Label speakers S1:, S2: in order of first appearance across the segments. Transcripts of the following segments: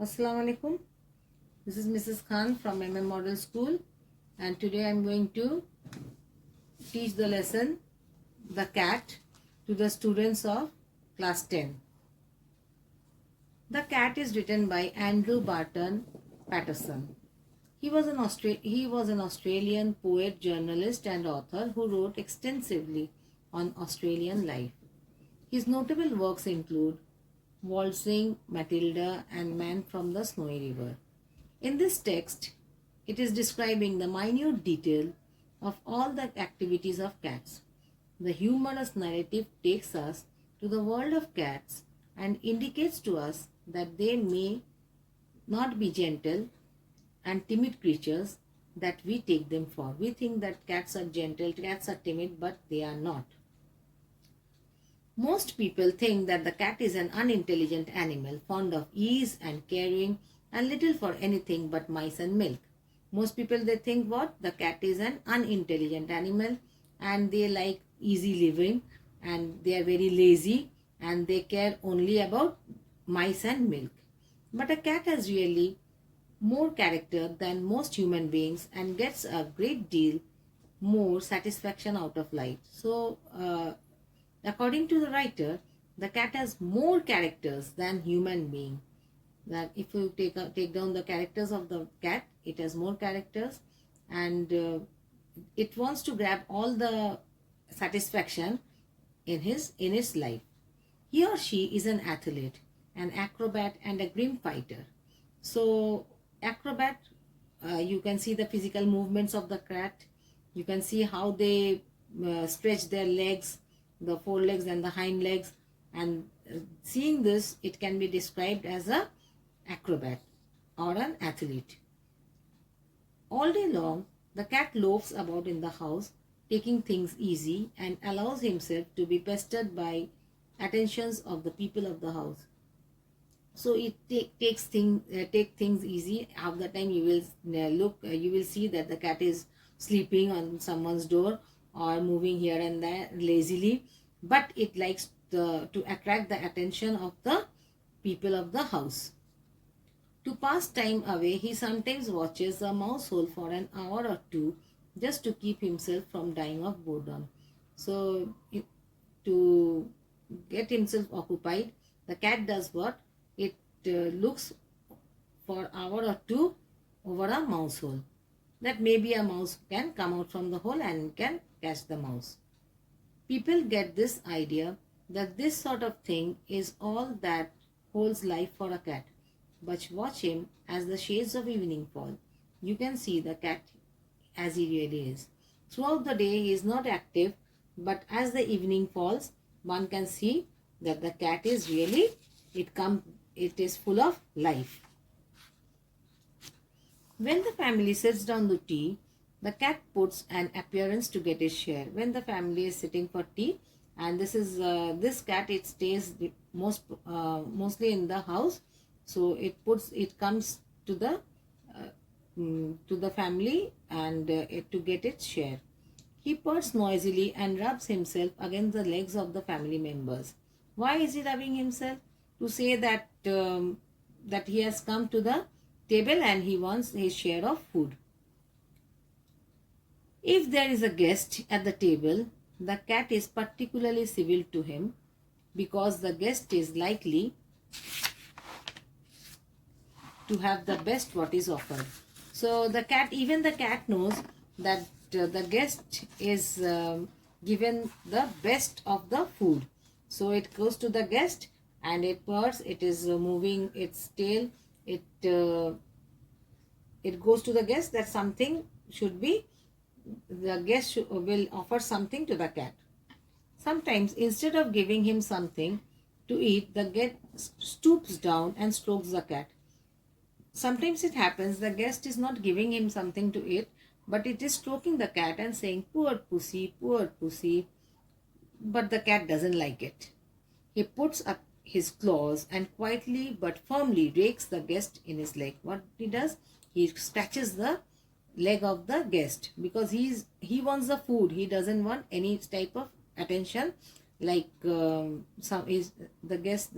S1: Assalamu alaikum. This is Mrs. Khan from MM Model School, and today I am going to teach the lesson The Cat to the students of class 10. The Cat is written by Andrew Barton Patterson. He was an Australian poet, journalist and author who wrote extensively on Australian life. His notable works include Waltzing, Matilda and Man from the Snowy River. In this text, it is describing the minute detail of all the activities of cats. The humorous narrative takes us to the world of cats and indicates to us that they may not be gentle and timid creatures that we take them for. We think that cats are gentle, cats are timid, but they are not. Most people think that the cat is an unintelligent animal, fond of ease and caring, and little for anything but mice and milk. Most people, they think what? The cat is an unintelligent animal and they like easy living and they are very lazy and they care only about mice and milk. But a cat has really more character than most human beings and gets a great deal more satisfaction out of life. So, according to the writer, the cat has more characters than human being. That if you take down the characters of the cat, it has more characters, and it wants to grab all the satisfaction in its life. He or she is an athlete, an acrobat, and a grim fighter. So acrobat, you can see the physical movements of the cat. You can see how they stretch their legs, the forelegs and the hind legs, and seeing this, it can be described as a acrobat or an athlete. All day long, the cat loafs about in the house, taking things easy, and allows himself to be pestered by attentions of the people of the house. So it take things easy. Half the time you will you will see that the cat is sleeping on someone's door or moving here and there lazily, but it likes to attract the attention of the people of the house. To pass time away, he sometimes watches a mouse hole for an hour or two just to keep himself from dying of boredom. So, to get himself occupied, the cat does what? It looks for hour or two over a mouse hole. That maybe a mouse can come out from the hole and can catch the mouse. People get this idea that this sort of thing is all that holds life for a cat. But watch him as the shades of evening fall. You can see the cat as he really is. Throughout the day he is not active, but as the evening falls, one can see that the cat is really, it is full of life. When the family sits down to tea, the cat puts an appearance to get its share. When the family is sitting for tea, and this cat, it stays mostly in the house, so it comes to the family and to get its share. He purrs noisily and rubs himself against the legs of the family members. Why is he rubbing himself? To say that that he has come to the table and he wants his share of food. If there is a guest at the table, the cat is particularly civil to him because the guest is likely to have the best what is offered. So even the cat knows that the guest is given the best of the food. So it goes to the guest and it purrs, it is moving its tail, it goes to the guest that something should be, the guest will offer something to the cat. Sometimes instead of giving him something to eat, the guest stoops down and strokes the cat. Sometimes it happens the guest is not giving him something to eat, but it is stroking the cat and saying, poor pussy, poor pussy. But the cat doesn't like it. He puts up his claws and quietly but firmly rakes the guest in his leg. What he does? He scratches the leg of the guest because he wants the food. He doesn't want any type of attention like the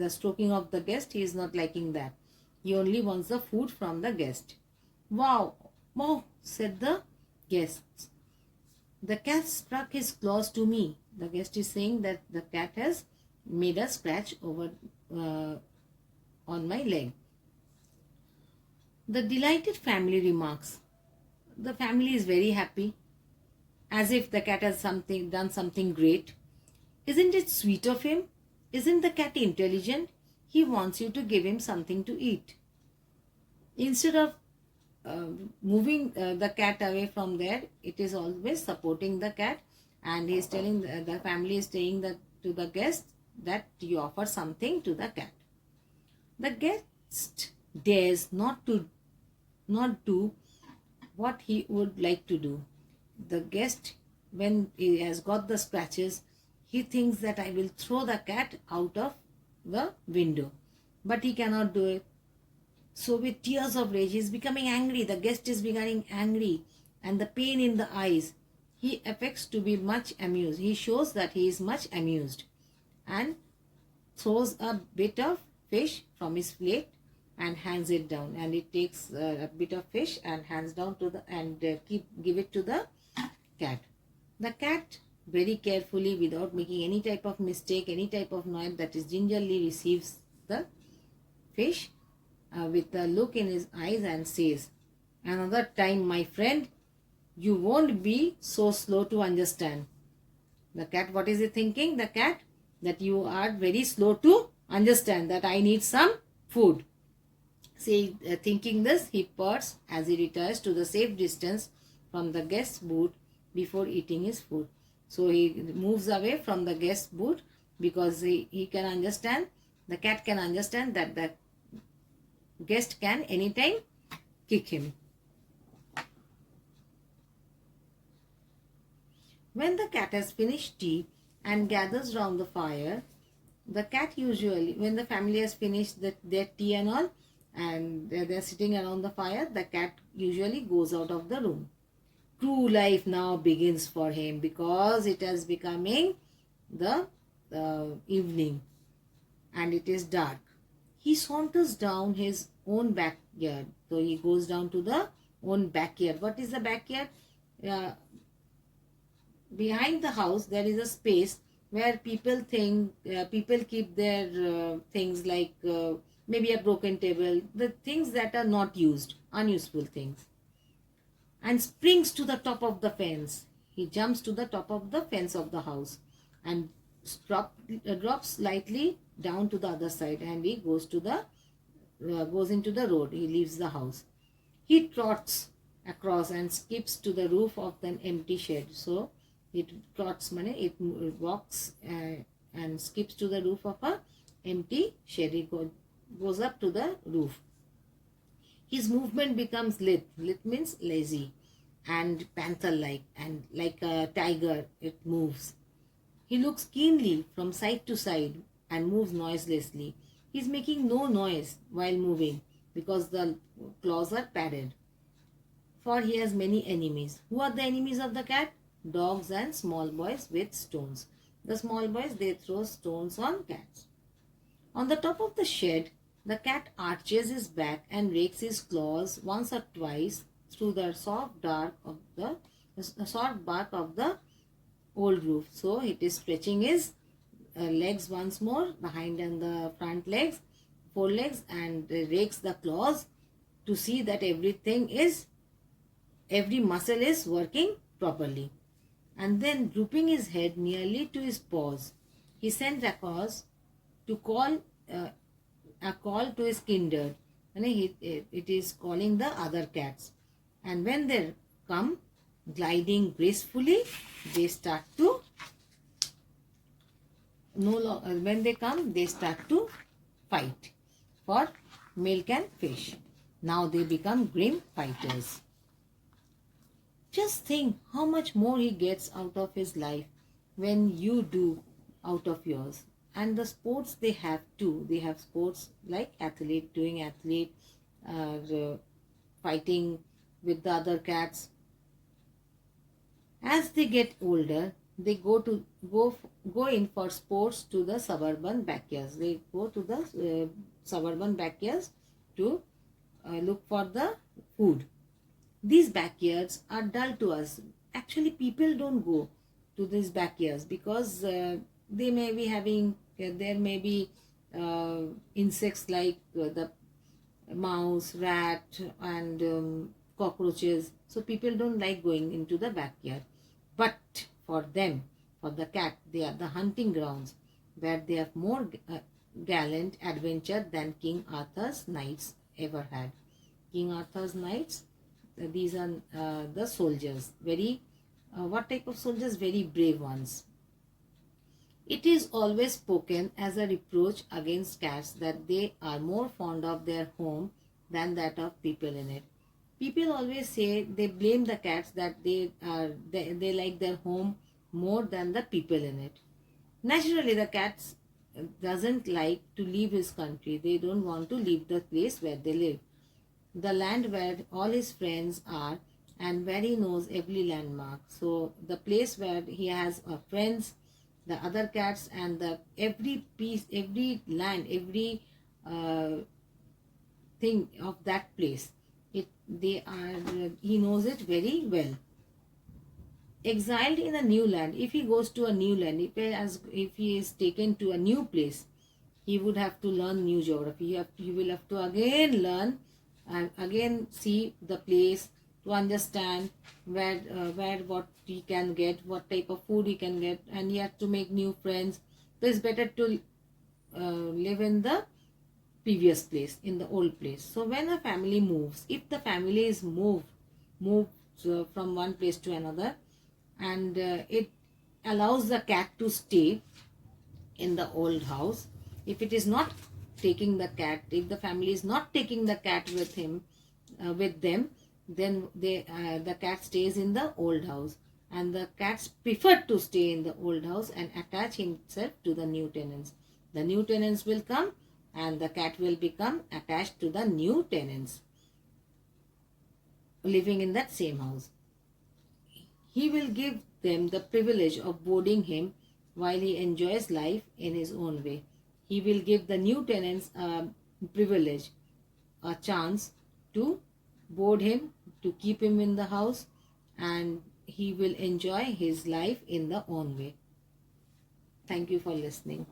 S1: stroking of the guest. He is not liking that. He only wants the food from the guest. Wow, wow, said the guests. The cat struck his claws to me. The guest is saying that the cat has made a scratch over on my leg. The delighted family remarks. The family is very happy, as if the cat has done something great. Isn't it sweet of him? Isn't the cat intelligent? He wants you to give him something to eat. Instead of moving the cat away from there, it is always supporting the cat, and he is telling the family is saying that to the guest that you offer something to the cat. The guest dares not do what he would like to do. The guest, when he has got the scratches, he thinks that I will throw the cat out of the window, but he cannot do it. So with tears of rage, he is becoming angry. The guest is becoming angry, and the pain in the eyes, he affects to be much amused. He shows that he is much amused and throws a bit of fish from his plate and hands it down, and it takes a bit of fish and hands down to the give it to the cat. The cat very carefully, without making any type of mistake, any type of noise, that is gingerly receives the fish with a look in his eyes and says, "Another time, my friend, you won't be so slow to understand." The cat, what is he thinking? The cat, that you are very slow to understand that I need some food. See, thinking this, he purrs as he retires to the safe distance from the guest's boot before eating his food. So he moves away from the guest's boot because he can understand, the cat can understand that the guest can anytime kick him. When the cat has finished tea and gathers round the fire, the cat usually, when the family has finished their tea and all, and they're sitting around the fire, the cat usually goes out of the room. True life now begins for him because it is becoming the evening and it is dark. He saunters down his own backyard. So he goes down to the own backyard. What is the backyard? Behind the house there is a space where people keep their things like maybe a broken table, the things that are not used, unuseful things, and springs to the top of the fence. He jumps to the top of the fence of the house and drops slightly down to the other side, and he goes into the road. He leaves the house. He trots across and skips to the roof of an empty shed. So it walks and skips to the roof of a empty shed. He goes up to the roof. His movement becomes lithe. Lithe means lazy and panther-like, and like a tiger it moves. He looks keenly from side to side and moves noiselessly. He is making no noise while moving because the claws are padded. For he has many enemies. Who are the enemies of the cat? Dogs and small boys with stones. The small boys, they throw stones on cats. On the top of the shed, the cat arches his back and rakes his claws once or twice through the soft bark of the old roof. So it is stretching his legs once more, the hind and the front legs, forelegs, and rakes the claws to see that every muscle is working properly. And then drooping his head nearly to his paws, he sends across to call a call to his kindred, and it is calling the other cats. And when they come gliding gracefully, they start to when they come, they start to fight for milk and fish. Now they become grim fighters. Just think how much more he gets out of his life when you do out of yours. And the sports they have too. They have sports like doing athlete, fighting with the other cats. As they get older, they go in for sports to the suburban backyards. They go to the suburban backyards to look for the food. These backyards are dull to us. Actually, people don't go to these backyards because they may be having, there may be insects like the mouse, rat, and cockroaches. So people don't like going into the backyard. But for them, for the cat, they are the hunting grounds where they have more gallant adventure than King Arthur's knights ever had. King Arthur's knights, these are the soldiers. Very, what type of soldiers? Very brave ones. It is always spoken as a reproach against cats that they are more fond of their home than that of people in it. People always say, they blame the cats that they like their home more than the people in it. Naturally, the cats doesn't like to leave his country. They don't want to leave the place where they live, the land where all his friends are, and where he knows every landmark. So the place where he has friends, the other cats, and the every piece, every land, every thing of that place, he knows it very well. Exiled in a new land, if he goes to a new land, if he is taken to a new place, he would have to learn new geography. He will have to again learn and again see the place to understand where what he can get, what type of food he can get, and he has to make new friends. So it's better to live in the previous place, in the old place. So when a family moves, if the family is moved from one place to another, and it allows the cat to stay in the old house. If it is not taking the cat, if the family is not taking the cat with them, then the cat stays in the old house, and the cats prefer to stay in the old house and attach himself to the new tenants. The new tenants will come, and the cat will become attached to the new tenants living in that same house. He will give them the privilege of boarding him while he enjoys life in his own way. He will give the new tenants a privilege, a chance to board him, to keep him in the house, and he will enjoy his life in the own way. Thank you for listening.